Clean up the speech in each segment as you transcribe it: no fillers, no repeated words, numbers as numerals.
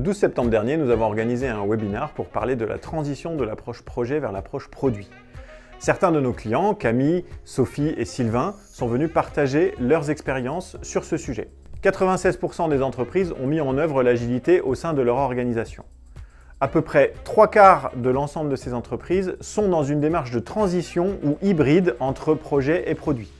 12 septembre dernier, nous avons organisé un webinaire pour parler de la transition de l'approche projet vers l'approche produit. Certains de nos clients, Camille, Sophie et Sylvain, sont venus partager leurs expériences sur ce sujet. 96% des entreprises ont mis en œuvre l'agilité au sein de leur organisation. À peu près 3/4 de l'ensemble de ces entreprises sont dans une démarche de transition ou hybride entre projet et produit.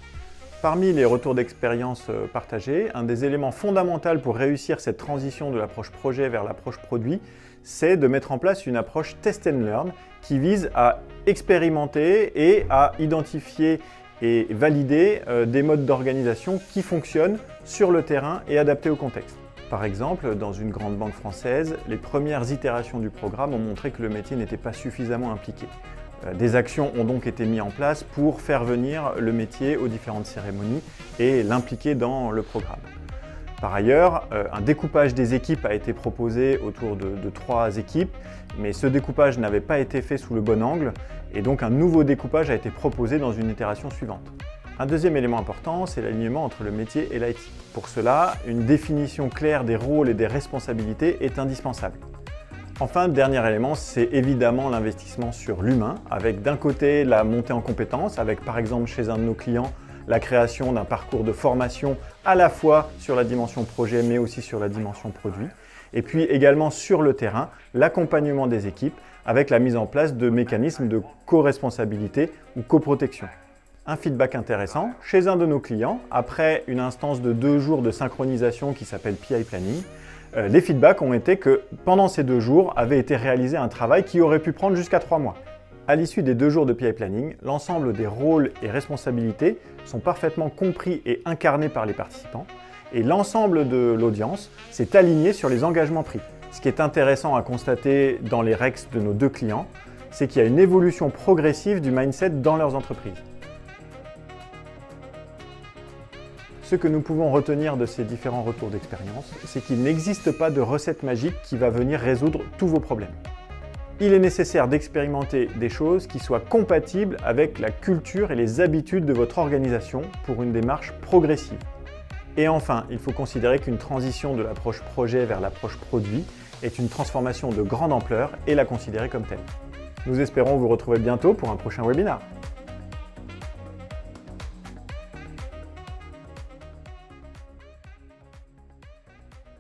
Parmi les retours d'expérience partagés, un des éléments fondamentaux pour réussir cette transition de l'approche projet vers l'approche produit, c'est de mettre en place une approche test and learn qui vise à expérimenter et à identifier et valider des modes d'organisation qui fonctionnent sur le terrain et adaptés au contexte. Par exemple, dans une grande banque française, les premières itérations du programme ont montré que le métier n'était pas suffisamment impliqué. Des actions ont donc été mises en place pour faire venir le métier aux différentes cérémonies et l'impliquer dans le programme. Par ailleurs, un découpage des équipes a été proposé autour de 3 équipes, mais ce découpage n'avait pas été fait sous le bon angle et donc un nouveau découpage a été proposé dans une itération suivante. Un deuxième élément important, c'est l'alignement entre le métier et l'IT. Pour cela, une définition claire des rôles et des responsabilités est indispensable. Enfin, dernier élément, c'est évidemment l'investissement sur l'humain, avec d'un côté la montée en compétences, avec par exemple chez un de nos clients, la création d'un parcours de formation à la fois sur la dimension projet mais aussi sur la dimension produit. Et puis également sur le terrain, l'accompagnement des équipes avec la mise en place de mécanismes de co-responsabilité ou coprotection. Un feedback intéressant, chez un de nos clients, après une instance de 2 jours de synchronisation qui s'appelle PI Planning, les feedbacks ont été que pendant ces 2 jours avait été réalisé un travail qui aurait pu prendre jusqu'à 3 mois. À l'issue des 2 jours de PI Planning, l'ensemble des rôles et responsabilités sont parfaitement compris et incarnés par les participants et l'ensemble de l'audience s'est aligné sur les engagements pris. Ce qui est intéressant à constater dans les REX de nos 2 clients, c'est qu'il y a une évolution progressive du mindset dans leurs entreprises. Ce que nous pouvons retenir de ces différents retours d'expérience, c'est qu'il n'existe pas de recette magique qui va venir résoudre tous vos problèmes. Il est nécessaire d'expérimenter des choses qui soient compatibles avec la culture et les habitudes de votre organisation pour une démarche progressive. Et enfin, il faut considérer qu'une transition de l'approche projet vers l'approche produit est une transformation de grande ampleur et la considérer comme telle. Nous espérons vous retrouver bientôt pour un prochain webinaire.